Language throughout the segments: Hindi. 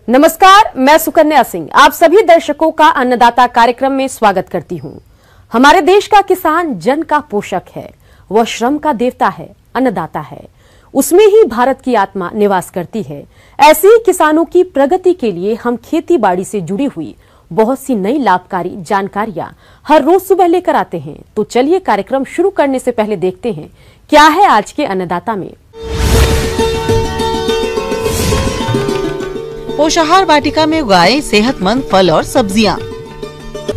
नमस्कार, मैं सुकन्या सिंह आप सभी दर्शकों का अन्नदाता कार्यक्रम में स्वागत करती हूं। हमारे देश का किसान जन का पोषक है, वह श्रम का देवता है, अन्नदाता है। उसमें ही भारत की आत्मा निवास करती है। ऐसे ही किसानों की प्रगति के लिए हम खेती बाड़ी से जुड़ी हुई बहुत सी नई लाभकारी जानकारियां हर रोज सुबह लेकर आते हैं। तो चलिए कार्यक्रम शुरू करने से पहले देखते हैं क्या है आज के अन्नदाता में। पोषाहार वाटिका में उगाए सेहतमंद फल और सब्जियां।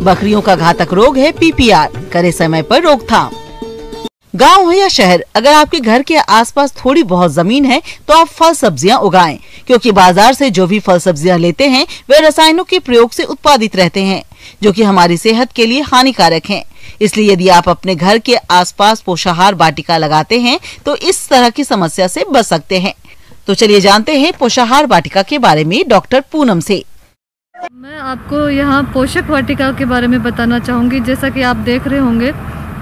बकरियों का घातक रोग है पीपीआर, करे समय पर रोकथाम। गांव हो या शहर, अगर आपके घर के आसपास थोड़ी बहुत जमीन है तो आप फल सब्जियां उगाएं, क्योंकि बाजार से जो भी फल सब्जियां लेते हैं वे रसायनों के प्रयोग से उत्पादित रहते हैं, जो कि हमारी सेहत के लिए हानिकारक हैं। इसलिए यदि आप अपने घर के आसपास पोषाहार वाटिका लगाते हैं तो इस तरह की समस्या से बच सकते हैं। तो चलिए जानते हैं पोषाहार वाटिका के बारे में डॉक्टर पूनम से। मैं आपको यहाँ पोषक वाटिका के बारे में बताना चाहूँगी। जैसा कि आप देख रहे होंगे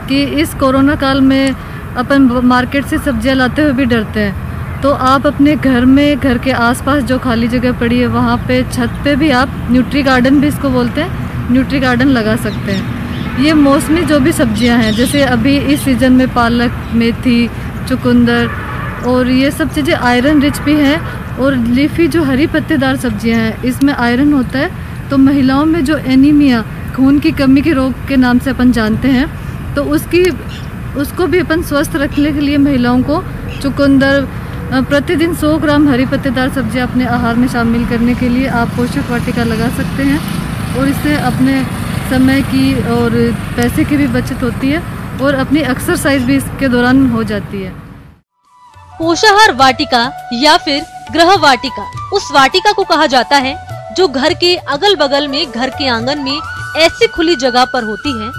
कि इस कोरोना काल में अपन मार्केट से सब्जियाँ लाते हुए भी डरते हैं, तो आप अपने घर में, घर के आसपास जो खाली जगह पड़ी है वहाँ पे छत पे भी आप न्यूट्री गार्डन भी इसको बोलते हैं, न्यूट्री गार्डन लगा सकते हैं। ये मौसमी जो भी सब्जियाँ हैं, जैसे अभी इस सीज़न में पालक, मेथी, चुकंदर और ये सब चीज़ें आयरन रिच भी हैं। और लीफी जो हरी पत्तेदार सब्जियां हैं इसमें आयरन होता है, तो महिलाओं में जो एनीमिया, खून की कमी के रोग के नाम से अपन जानते हैं, तो उसको भी अपन स्वस्थ रखने के लिए महिलाओं को चुकंदर प्रतिदिन 100 ग्राम हरी पत्तेदार सब्जियां अपने आहार में शामिल करने के लिए आप पोषक वाटिका लगा सकते हैं। और इससे अपने समय की और पैसे की भी बचत होती है और अपनी एक्सरसाइज भी इसके दौरान हो जाती है। पोषाहार वाटिका या फिर गृह वाटिका उस वाटिका को कहा जाता है जो घर के अगल बगल में, घर के आंगन में ऐसी खुली जगह पर होती है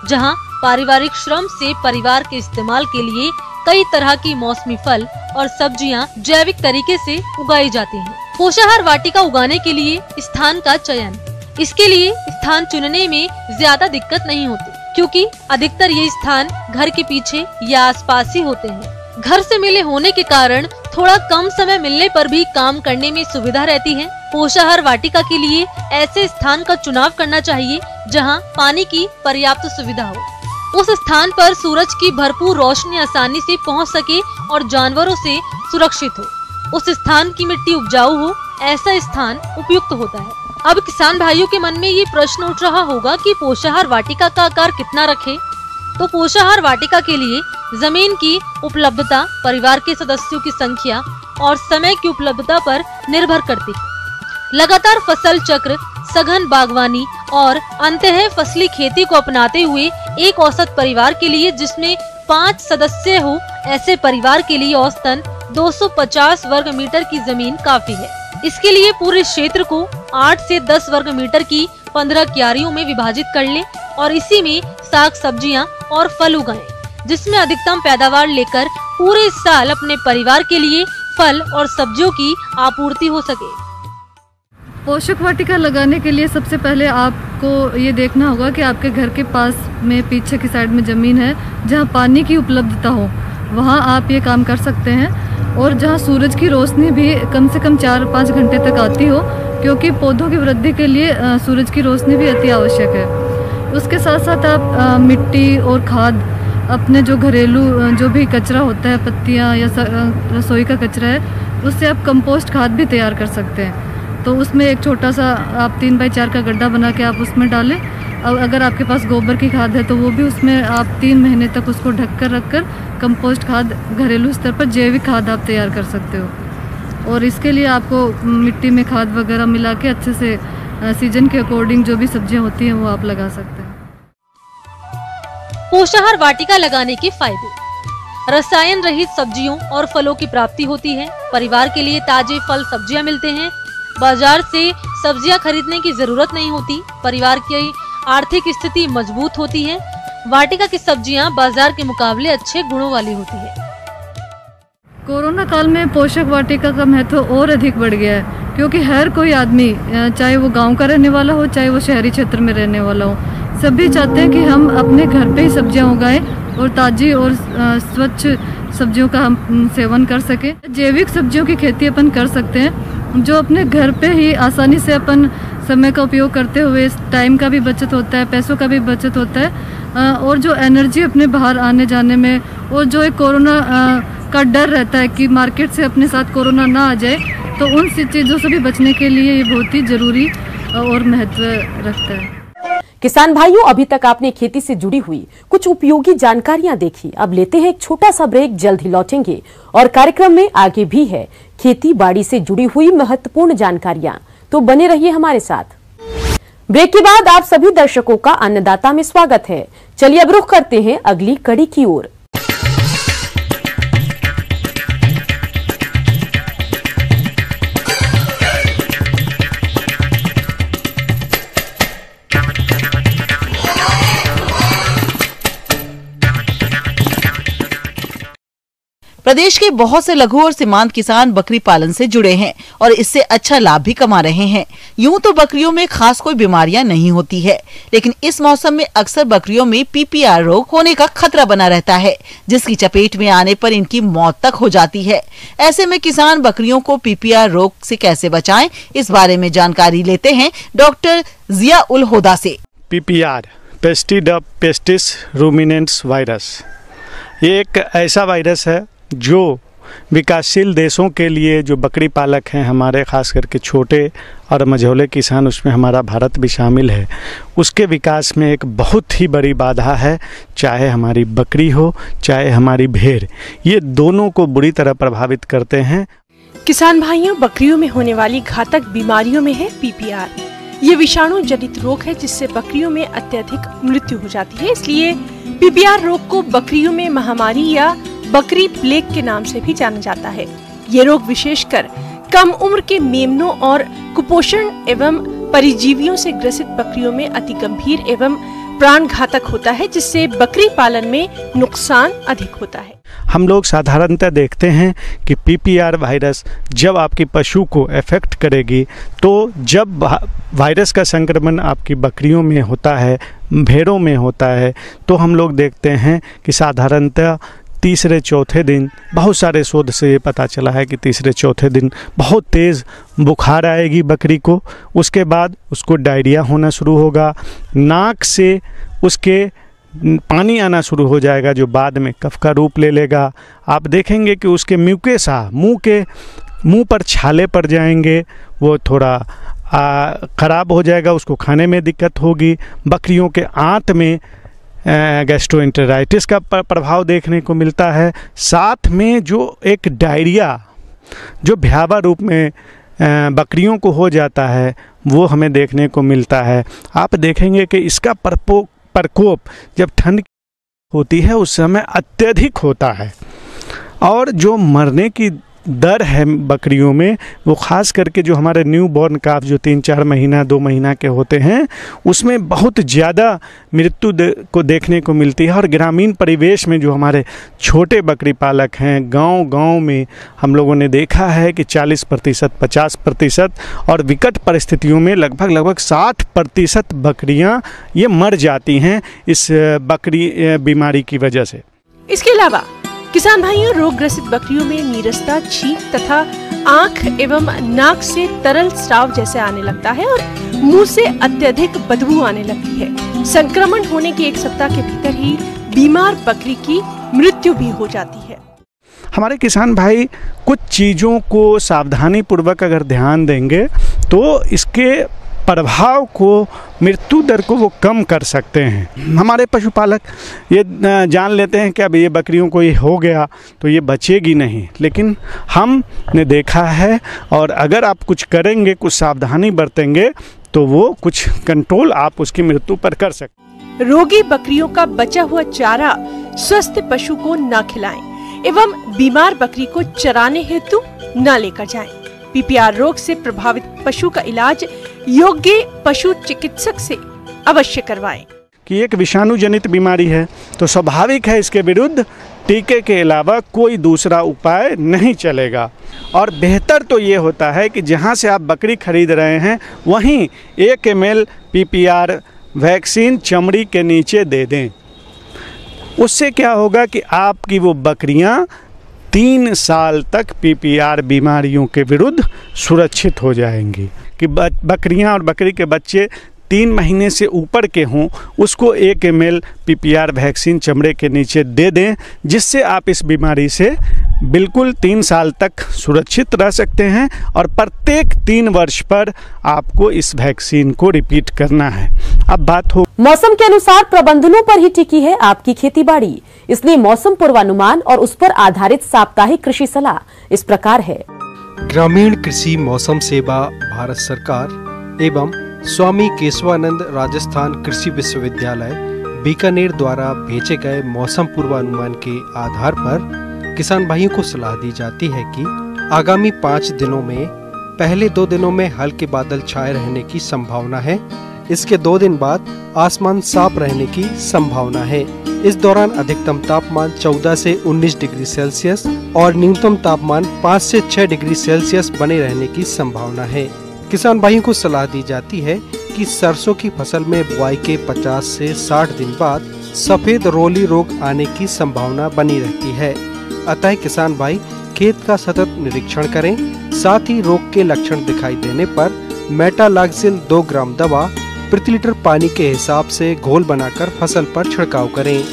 जहां पारिवारिक श्रम से परिवार के इस्तेमाल के लिए कई तरह की मौसमी फल और सब्जियां जैविक तरीके से उगाई जाती हैं। पोषाहार वाटिका उगाने के लिए स्थान का चयन, इसके लिए स्थान चुनने में ज्यादा दिक्कत नहीं होती, क्योंकि अधिकतर ये स्थान घर के पीछे या आसपास ही होते हैं। घर से मिले होने के कारण थोड़ा कम समय मिलने पर भी काम करने में सुविधा रहती है। पोषाहार वाटिका के लिए ऐसे स्थान का चुनाव करना चाहिए जहां पानी की पर्याप्त सुविधा हो, उस स्थान पर सूरज की भरपूर रोशनी आसानी से पहुंच सके और जानवरों से सुरक्षित हो, उस स्थान की मिट्टी उपजाऊ हो, ऐसा स्थान उपयुक्त होता है। अब किसान भाइयों के मन में ये प्रश्न उठ रहा होगा कि पोषाहार वाटिका का आकार कितना रखें? तो पोषाहार वाटिका के लिए जमीन की उपलब्धता परिवार के सदस्यों की संख्या और समय की उपलब्धता पर निर्भर करती है। लगातार फसल चक्र, सघन बागवानी और अंतः फसली खेती को अपनाते हुए एक औसत परिवार के लिए जिसमें 5 सदस्य हो, ऐसे परिवार के लिए औसतन 250 वर्ग मीटर की जमीन काफी है। इसके लिए पूरे क्षेत्र को 8 से 10 वर्ग मीटर की 15 क्यारियों में विभाजित कर ले और इसी में साग सब्जियां और फल उगाएं, जिसमें अधिकतम पैदावार लेकर पूरे साल अपने परिवार के लिए फल और सब्जियों की आपूर्ति हो सके। पोषक वाटिका लगाने के लिए सबसे पहले आपको ये देखना होगा कि आपके घर के पास में पीछे की साइड में ज़मीन है जहाँ पानी की उपलब्धता हो, वहाँ आप ये काम कर सकते हैं। और जहाँ सूरज की रोशनी भी कम से कम 4-5 घंटे तक आती हो, क्योंकि पौधों की वृद्धि के लिए सूरज की रोशनी भी अति आवश्यक है। उसके साथ साथ आप मिट्टी और खाद, अपने जो घरेलू जो भी कचरा होता है, पत्तियाँ या रसोई का कचरा है, उससे आप कंपोस्ट खाद भी तैयार कर सकते हैं। तो उसमें एक छोटा सा आप 3x4 का गड्ढा बना के आप उसमें डालें। और अगर आपके पास गोबर की खाद है तो वो भी उसमें आप 3 महीने तक उसको ढक कर रख कर कंपोस्ट खाद, घरेलू स्तर पर जैविक खाद आप तैयार कर सकते हो। और इसके लिए आपको मिट्टी में खाद वगैरह मिला के अच्छे से सीजन के अकॉर्डिंग जो भी सब्जियां होती हैं वो आप लगा सकते हैं। पोषाहार वाटिका लगाने के फायदे: रसायन रहित सब्जियों और फलों की प्राप्ति होती है। परिवार के लिए ताजे फल सब्जियां मिलते हैं। बाजार से सब्जियां खरीदने की जरूरत नहीं होती। परिवार की आर्थिक स्थिति मजबूत होती है। वाटिका की सब्जियां बाजार के मुकाबले अच्छे गुणों वाली होती है। कोरोना काल में पोषक वाटिका का महत्व और अधिक बढ़ गया है, क्योंकि हर कोई आदमी, चाहे वो गांव का रहने वाला हो चाहे वो शहरी क्षेत्र में रहने वाला हो, सभी चाहते हैं कि हम अपने घर पे ही सब्जियां उगाएं और ताज़ी और स्वच्छ सब्जियों का हम सेवन कर सकें। जैविक सब्जियों की खेती अपन कर सकते हैं, जो अपने घर पे ही आसानी से अपन समय का उपयोग करते हुए टाइम का भी बचत होता है, पैसों का भी बचत होता है, और जो एनर्जी अपने बाहर आने जाने में, और जो एक कोरोना का डर रहता है कि मार्केट से अपने साथ कोरोना ना आ जाए, तो उन चीज़ों से भी बचने के लिए ये बहुत ही ज़रूरी और महत्व रखता है। किसान भाइयों, अभी तक आपने खेती से जुड़ी हुई कुछ उपयोगी जानकारियां देखी। अब लेते हैं एक छोटा सा ब्रेक, जल्द ही लौटेंगे और कार्यक्रम में आगे भी है खेती बाड़ी से जुड़ी हुई महत्वपूर्ण जानकारियां, तो बने रहिए हमारे साथ। ब्रेक के बाद आप सभी दर्शकों का अन्नदाता में स्वागत है। चलिए अब रुख करते हैं अगली कड़ी की ओर। प्रदेश के बहुत से लघु और सीमांत किसान बकरी पालन से जुड़े हैं और इससे अच्छा लाभ भी कमा रहे हैं। यूं तो बकरियों में खास कोई बीमारियां नहीं होती है, लेकिन इस मौसम में अक्सर बकरियों में PPR रोग होने का खतरा बना रहता है, जिसकी चपेट में आने पर इनकी मौत तक हो जाती है। ऐसे में किसान बकरियों को PPR रोग से कैसे बचाएं, इस बारे में जानकारी लेते हैं डॉक्टर जिया उल हुदा से। PPR पेस्टिस रूमिनेंट्स वायरस, ये एक ऐसा वायरस है जो विकासशील देशों के लिए, जो बकरी पालक हैं हमारे, खास करके छोटे और मझोले किसान, उसमें हमारा भारत भी शामिल है, उसके विकास में एक बहुत ही बड़ी बाधा है। चाहे हमारी बकरी हो चाहे हमारी भेड़, ये दोनों को बुरी तरह प्रभावित करते हैं। किसान भाइयों, बकरियों में होने वाली घातक बीमारियों में है PPR। ये विषाणु जनित रोग है जिससे बकरियों में अत्यधिक मृत्यु हो जाती है। इसलिए PPR रोग को बकरियों में महामारी या बकरी प्लेग के नाम से भी जाना जाता है। ये रोग विशेषकर कम उम्र के मेमनों और कुपोषण एवं परिजीवियों से ग्रसित बकरियों में अति गंभीर एवं प्राण घातक होता है, जिससे बकरी पालन में नुकसान अधिक होता है। हम लोग साधारणतः देखते हैं कि PPR वायरस जब आपकी पशु को अफेक्ट करेगी, तो जब वायरस का संक्रमण आपकी बकरियों में होता है, भेड़ों में होता है, तो हम लोग देखते हैं कि साधारणतः तीसरे चौथे दिन, बहुत सारे शोध से ये पता चला है कि तीसरे चौथे दिन बहुत तेज़ बुखार आएगी बकरी को। उसके बाद उसको डायरिया होना शुरू होगा, नाक से उसके पानी आना शुरू हो जाएगा, जो बाद में कफ का रूप ले लेगा। आप देखेंगे कि उसके म्यूकेसा, मुंह पर छाले पड़ जाएंगे, वो थोड़ा ख़राब हो जाएगा, उसको खाने में दिक्कत होगी। बकरियों के आंत में गैस्ट्रोएंटेराइटिस का प्रभाव देखने को मिलता है। साथ में जो एक डायरिया, जो भयावह रूप में बकरियों को हो जाता है, वो हमें देखने को मिलता है। आप देखेंगे कि इसका प्रकोप जब ठंड होती है उस समय अत्यधिक होता है, और जो मरने की दर है बकरियों में, वो ख़ास करके जो हमारे न्यू बॉर्न काफ जो 3-4 महीना 2 महीना के होते हैं, उसमें बहुत ज़्यादा मृत्यु को देखने को मिलती है। और ग्रामीण परिवेश में जो हमारे छोटे बकरी पालक हैं, गांव में हम लोगों ने देखा है कि 40%, 50% और विकट परिस्थितियों में लगभग 60% बकरियां ये मर जाती हैं इस बकरी बीमारी की वजह से। इसके अलावा किसान भाइयों, रोग ग्रसित बकरियों में नीरसता, छींक तथा आंख एवं नाक से तरल स्राव जैसे आने लगता है और मुंह से अत्यधिक बदबू आने लगती है। संक्रमण होने के 1 सप्ताह के भीतर ही बीमार बकरी की मृत्यु भी हो जाती है। हमारे किसान भाई कुछ चीज़ों को सावधानी पूर्वक अगर ध्यान देंगे तो इसके प्रभाव को, मृत्यु दर को वो कम कर सकते हैं। हमारे पशुपालक ये जान लेते हैं कि अब ये बकरियों को ये हो गया तो ये बचेगी नहीं, लेकिन हमने देखा है, और अगर आप कुछ करेंगे, कुछ सावधानी बरतेंगे, तो वो कुछ कंट्रोल आप उसकी मृत्यु पर कर सकते। रोगी बकरियों का बचा हुआ चारा स्वस्थ पशु को न खिलाएं एवं बीमार बकरी को चराने हेतु न लेकर जाएं। PPR रोग से प्रभावित पशु का इलाज योग्य पशु चिकित्सक से अवश्य करवाएं। कि एक विषाणु जनित बीमारी है, तो स्वाभाविक है इसके विरुद्ध टीके के अलावा कोई दूसरा उपाय नहीं चलेगा। और बेहतर तो ये होता है कि जहाँ से आप बकरी खरीद रहे हैं वहीं 1 ml PPR वैक्सीन चमड़ी के नीचे दे दें। उससे क्या होगा कि आपकी वो बकरियां 3 साल तक पीपीआर बीमारियों के विरुद्ध सुरक्षित हो जाएंगी। कि बकरियां और बकरी के बच्चे 3 महीने से ऊपर के हों, उसको 1 ml पीपीआर वैक्सीन चमड़े के नीचे दे दें, जिससे आप इस बीमारी से बिल्कुल 3 साल तक सुरक्षित रह सकते हैं। और प्रत्येक 3 वर्ष पर आपको इस वैक्सीन को रिपीट करना है। अब बात हो मौसम के अनुसार प्रबंधनों पर ही टिकी है आपकी खेतीबाड़ी, इसलिए मौसम पूर्वानुमान और उस पर आधारित साप्ताहिक कृषि सलाह इस प्रकार है। ग्रामीण कृषि मौसम सेवा भारत सरकार एवं स्वामी केशवानंद राजस्थान कृषि विश्वविद्यालय बीकानेर द्वारा भेजे गए मौसम पूर्वानुमान के आधार पर किसान भाइयों को सलाह दी जाती है कि आगामी 5 दिनों में पहले 2 दिनों में हल्के बादल छाए रहने की संभावना है। इसके 2 दिन बाद आसमान साफ रहने की संभावना है। इस दौरान अधिकतम तापमान 14 से 19 डिग्री सेल्सियस और न्यूनतम तापमान 5 से 6 डिग्री सेल्सियस बने रहने की संभावना है। किसान भाइयों को सलाह दी जाती है कि सरसों की फसल में बुआई के 50 से 60 दिन बाद सफेद रोली रोग आने की संभावना बनी रहती है। अतः किसान भाई खेत का सतत निरीक्षण करें। साथ ही रोग के लक्षण दिखाई देने पर मेटालाक्सिल 2 ग्राम दवा प्रति लीटर पानी के हिसाब से घोल बनाकर फसल पर छिड़काव करें।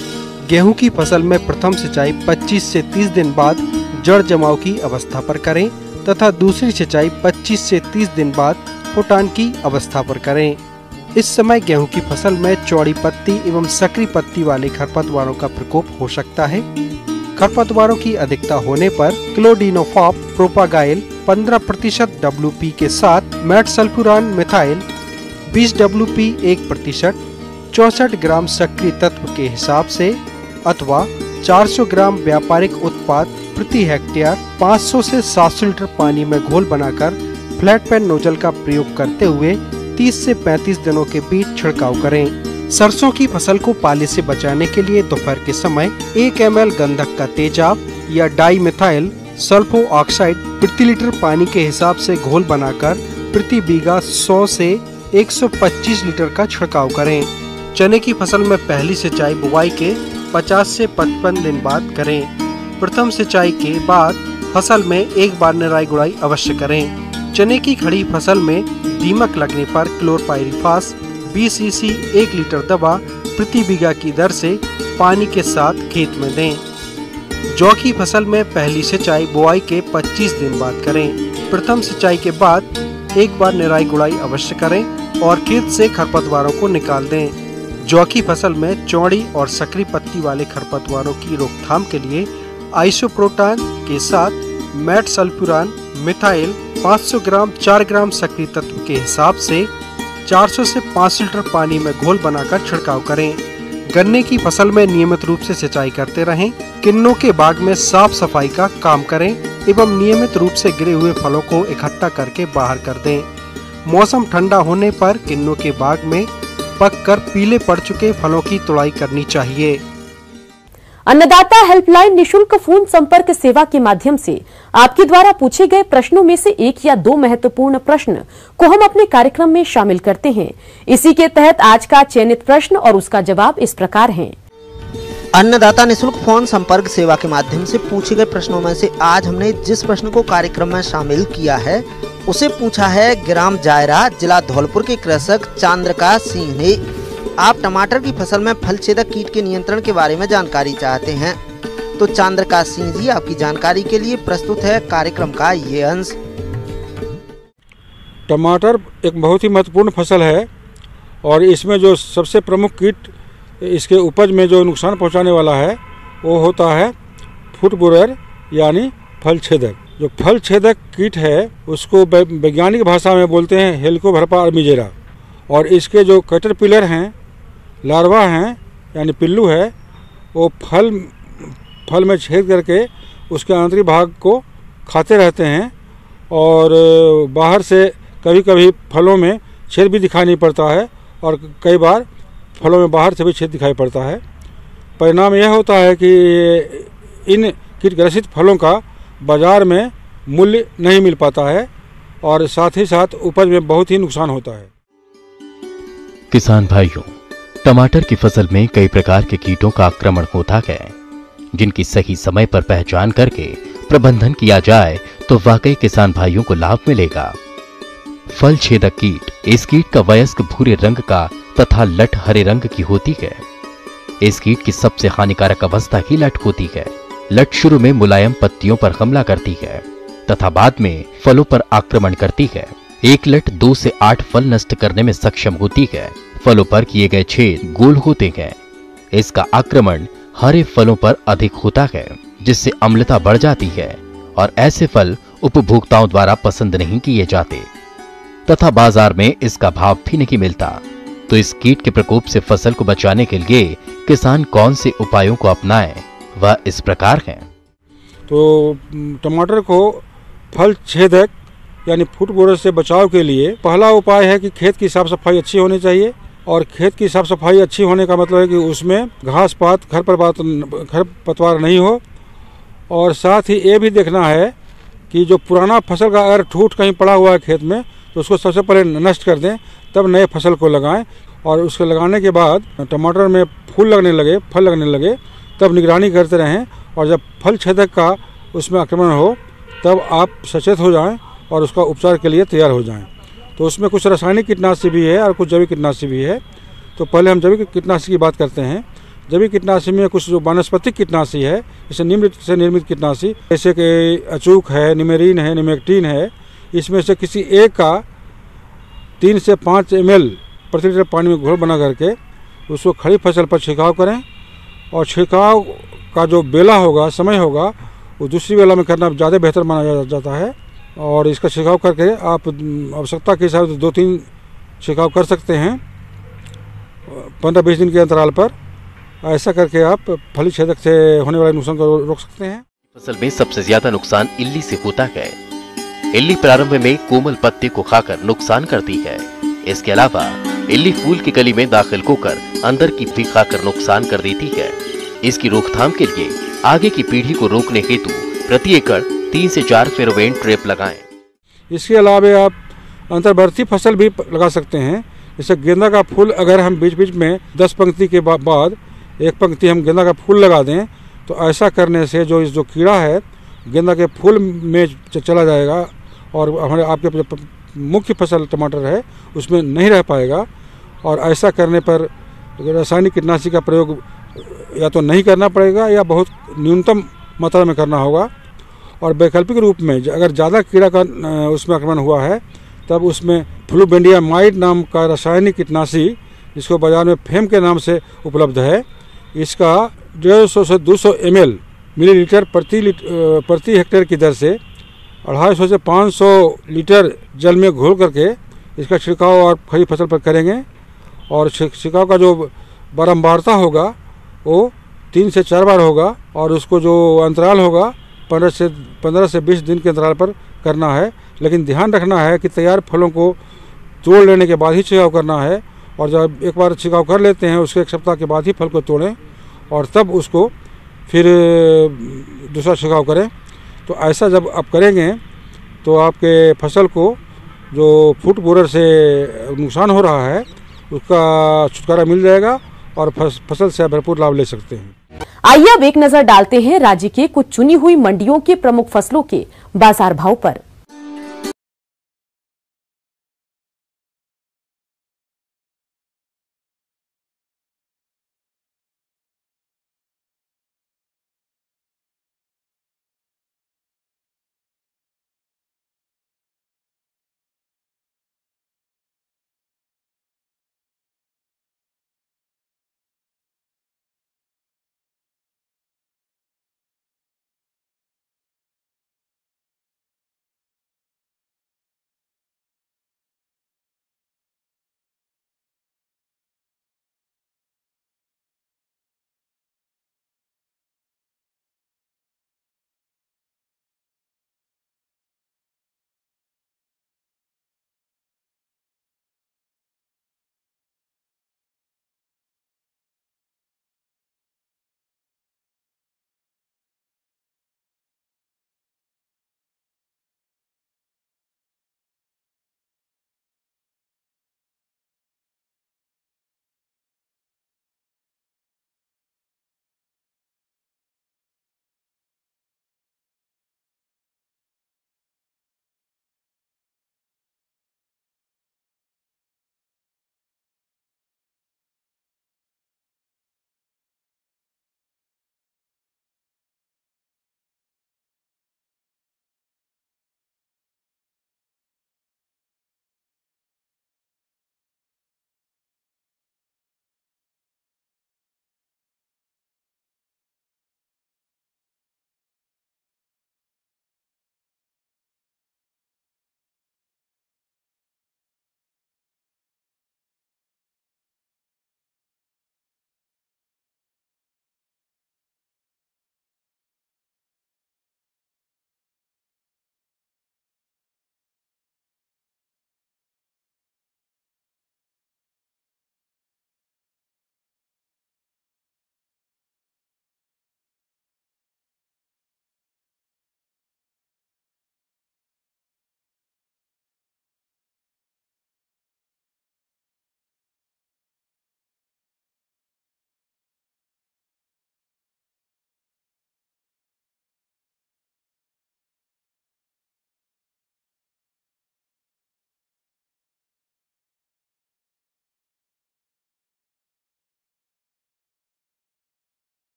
गेहूं की फसल में प्रथम सिंचाई 25 से 30 दिन बाद जड़ जमाव की अवस्था पर करें तथा दूसरी सिंचाई 25 से 30 दिन बाद फुटान की अवस्था पर करें। इस समय गेहूं की फसल में चौड़ी पत्ती एवं सकरी पत्ती वाले खरपतवारों का प्रकोप हो सकता है। खरपतवारों की अधिकता होने पर क्लोडिनोफॉप प्रोपागाइल 15% WP के साथ मेटसल्फुरान मिथाइल 20 WP 1%, 64 ग्राम सक्रिय तत्व के हिसाब से अथवा 400 ग्राम व्यापारिक उत्पाद प्रति हेक्टेयर 500 से 700 लीटर पानी में घोल बनाकर फ्लैट पैन नोजल का प्रयोग करते हुए 30 से 35 दिनों के बीच छिड़काव करें। सरसों की फसल को पाले से बचाने के लिए दोपहर के समय 1 ml गंधक का तेजाब या डाई मिथाइल सल्फो ऑक्साइड प्रति लीटर पानी के हिसाब से घोल बनाकर प्रति बीघा 100 से 125 लीटर का छिड़काव करें। चने की फसल में पहली सिंचाई बुआई के 50 से 55 दिन बाद करें। प्रथम सिंचाई के बाद फसल में एक बार निराई गुड़ाई अवश्य करें। चने की खड़ी फसल में दीमक लगने पर क्लोरपाइरिफास 20 cc 1 लीटर दवा प्रति बीघा की दर से पानी के साथ खेत में दें। जौ की फसल में पहली सिंचाई बुआई के 25 दिन बाद करें। प्रथम सिंचाई के बाद एक बार निराई गुड़ाई अवश्य करें और खेत से खरपतवारों को निकाल दें। जौ की फसल में चौड़ी और सकरी पत्ती वाले खरपतवारों की रोकथाम के लिए आइसोप्रोटान के साथ मेटसल्फुरान मिथाइल 500 ग्राम 4 ग्राम सक्रिय तत्व के हिसाब से 400 से 500 लीटर पानी में घोल बनाकर छिड़काव करें। गन्ने की फसल में नियमित रूप से सिंचाई करते रहें। किन्नों के बाग में साफ सफाई का काम करें एवं नियमित रूप से गिरे हुए फलों को इकट्ठा करके बाहर कर दें। मौसम ठंडा होने पर किन्नों के बाग में पककर पीले पड़ चुके फलों की तुड़ाई करनी चाहिए। अन्नदाता हेल्पलाइन निशुल्क फोन संपर्क सेवा के माध्यम से आपके द्वारा पूछे गए प्रश्नों में से 1 या 2 महत्वपूर्ण प्रश्न को हम अपने कार्यक्रम में शामिल करते हैं। इसी के तहत आज का चयनित प्रश्न और उसका जवाब इस प्रकार है। अन्नदाता निशुल्क फोन संपर्क सेवा के माध्यम से पूछे गए प्रश्नों में से आज हमने जिस प्रश्न को कार्यक्रम में शामिल किया है उसे पूछा है ग्राम जायरा, जिला धौलपुर के कृषक चांद्रका सिंह ने। आप टमाटर की फसल में फल छेदक कीट के नियंत्रण के बारे में जानकारी चाहते हैं तो चांद्रका सिंह जी आपकी जानकारी के लिए प्रस्तुत है कार्यक्रम का ये अंश। टमाटर एक बहुत ही महत्वपूर्ण फसल है और इसमें जो सबसे प्रमुख कीट इसके उपज में जो नुकसान पहुंचाने वाला है वो होता है फुट बोरर यानी फल छेदक। जो फल छेदक कीट है उसको वैज्ञानिक भाषा में बोलते हैं हेलिकोवर्पा अर्मिजेरा और इसके जो कैटरपिलर हैं, लार्वा हैं यानी पिल्लू है, वो फल में छेद करके उसके आंतरिक भाग को खाते रहते हैं और बाहर से कभी कभी फलों में छेद भी दिखाई नहीं पड़ता है और कई बार फलों में बाहर से भी छेद दिखाई पड़ता है। परिणाम यह होता है कि इन कीटग्रसित फलों का बाजार में मूल्य नहीं मिल पाता है और साथ ही साथ उपज में बहुत ही नुकसान होता है। किसान भाइयों, टमाटर की फसल में कई प्रकार के कीटों का आक्रमण होता है जिनकी सही समय पर पहचान करके प्रबंधन किया जाए तो वाकई किसान भाइयों को लाभ मिलेगा। फल छेदक कीट। इस कीट का वयस्क भूरे रंग का तथा लठ हरे रंग की होती है। इस कीट की सबसे हानिकारक अवस्था ही लठ होती है। लठ शुरू में मुलायम पत्तियों पर हमला करती है तथा बाद में फलों पर आक्रमण करती है। एक लठ 2 से 8 फल नष्ट करने में सक्षम होती है। फलों पर किए गए छेद गोल होते हैं। इसका आक्रमण हरे फलों पर अधिक होता है, जिससे अम्लता बढ़ जाती है और ऐसे फल उपभोक्ताओं द्वारा पसंद नहीं किए जाते तथा बाजार में इसका भाव भी नहीं मिलता। तो इस कीट के प्रकोप से फसल को बचाने के लिए किसान कौन से उपायों को अपनाएं, वह इस प्रकार हैं। तो टमाटर को फल छेदक यानी फुट बोरर से बचाव के लिए पहला उपाय है कि खेत की साफ सफाई अच्छी होनी चाहिए। और खेत की साफ सफाई अच्छी होने का मतलब है कि उसमें घास पात खरपतवार नहीं हो। और साथ ही ये भी देखना है कि जो पुराना फसल का अगर ठूठ कहीं पड़ा हुआ है खेत में तो उसको सबसे पहले नष्ट कर दें, तब नए फसल को लगाएं। और उसको लगाने के बाद टमाटर में फूल लगने लगे, फल लगने लगे, तब निगरानी करते रहें। और जब फल छेदक का उसमें आक्रमण हो तब आप सचेत हो जाएं और उसका उपचार के लिए तैयार हो जाएं। तो उसमें कुछ रासायनिक कीटनाशी भी है और कुछ जैविक कीटनाशी भी है। तो पहले हम जैविक कीटनाशी की बात करते हैं। जैविक कीटनाशी में कुछ जो वानस्पतिक कीटनाशी है, जैसे नीम से निर्मित कीटनाशी, जैसे कि अचूक है, निमेरीन है, निमेक्टीन है, इसमें से किसी एक का 3 से 5 ml प्रति लीटर पानी में घोल बना करके उसको खड़ी फसल पर छिड़काव करें। और छिड़काव का जो बेला होगा, समय होगा, वो दूसरी बेला में करना ज़्यादा बेहतर माना जाता है। और इसका छिड़काव करके आप आवश्यकता के हिसाब से 2-3 छिड़काव कर सकते हैं 15-20 दिन के अंतराल पर। ऐसा करके आप फली छेदक से होने वाले नुकसान को रोक सकते हैं। फसल में सबसे ज्यादा नुकसान इल्ली से होता है। इल्ली प्रारंभ में कोमल पत्ते को खाकर नुकसान करती है। इसके अलावा इल्ली फूल की कली में दाखिल होकर अंदर की भी खाकर नुकसान कर देती है। इसकी रोकथाम के लिए आगे की पीढ़ी को रोकने हेतु प्रति एकड़ 3 से 4 फेरोमोन ट्रैप लगाएं। इसके अलावा आप अंतर्वर्ती फसल भी लगा सकते हैं। जैसे गेंदा का फूल अगर हम बीच बीच में 10 पंक्ति के बाद एक पंक्ति हम गेंदा का फूल लगा दें तो ऐसा करने से जो कीड़ा है गेंदा के फूल में चला जाएगा और हमारे आपके जो मुख्य फसल टमाटर है उसमें नहीं रह पाएगा। और ऐसा करने पर रासायनिक कीटनाशी का प्रयोग या तो नहीं करना पड़ेगा या बहुत न्यूनतम मात्रा में करना होगा। और वैकल्पिक रूप में अगर ज़्यादा कीड़ा का उसमें आक्रमण हुआ है तब उसमें फ्लूबेंडियामाइड नाम का रासायनिक कीटनाशी, जिसको बाजार में फेम के नाम से उपलब्ध है, इसका 150 से 200 मिलीलीटर प्रति हेक्टेयर की दर से 250 से 500 लीटर जल में घोल करके इसका छिड़काव और खड़ी फसल पर करेंगे। और छिड़काव का जो बारंबारता होगा वो 3 से 4 बार होगा और उसको जो अंतराल होगा 15 से 20 दिन के अंतराल पर करना है। लेकिन ध्यान रखना है कि तैयार फलों को तोड़ लेने के बाद ही छिड़काव करना है। और जब एक बार छिड़काव कर लेते हैं उसके 1 सप्ताह के बाद ही फल को तोड़ें और तब उसको फिर दूसरा छिड़काव करें। तो ऐसा जब आप करेंगे तो आपके फसल को जो फुट बोरर से नुकसान हो रहा है उसका छुटकारा मिल जाएगा और फसल से भरपूर लाभ ले सकते हैं। आइए अब एक नजर डालते हैं राज्य के कुछ चुनी हुई मंडियों के प्रमुख फसलों के बाजार भाव पर।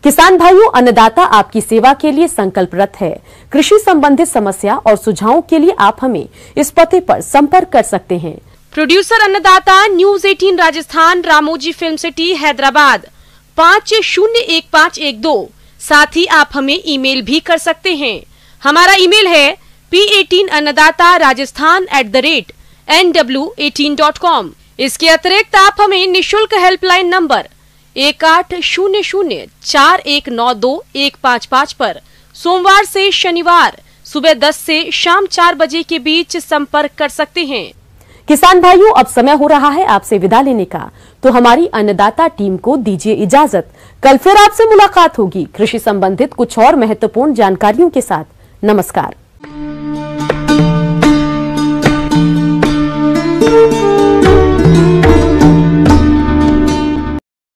किसान भाइयों, अन्नदाता आपकी सेवा के लिए संकल्परत है। कृषि संबंधित समस्या और सुझावों के लिए आप हमें इस पते पर संपर्क कर सकते हैं। प्रोड्यूसर अन्नदाता, news 18 Rajasthan, Ramoji film city, Hyderabad 501512। साथ ही आप हमें ईमेल भी कर सकते हैं। हमारा ईमेल है p18annadatarajasthan@nw18.com। इसके अतिरिक्त आप हमें निशुल्क हेल्पलाइन नंबर 18004192-155 पर सोमवार से शनिवार सुबह 10 से शाम 4 बजे के बीच संपर्क कर सकते हैं। किसान भाइयों, अब समय हो रहा है आपसे विदा लेने का, तो हमारी अन्नदाता टीम को दीजिए इजाजत। कल फिर आपसे मुलाकात होगी कृषि संबंधित कुछ और महत्वपूर्ण जानकारियों के साथ। नमस्कार।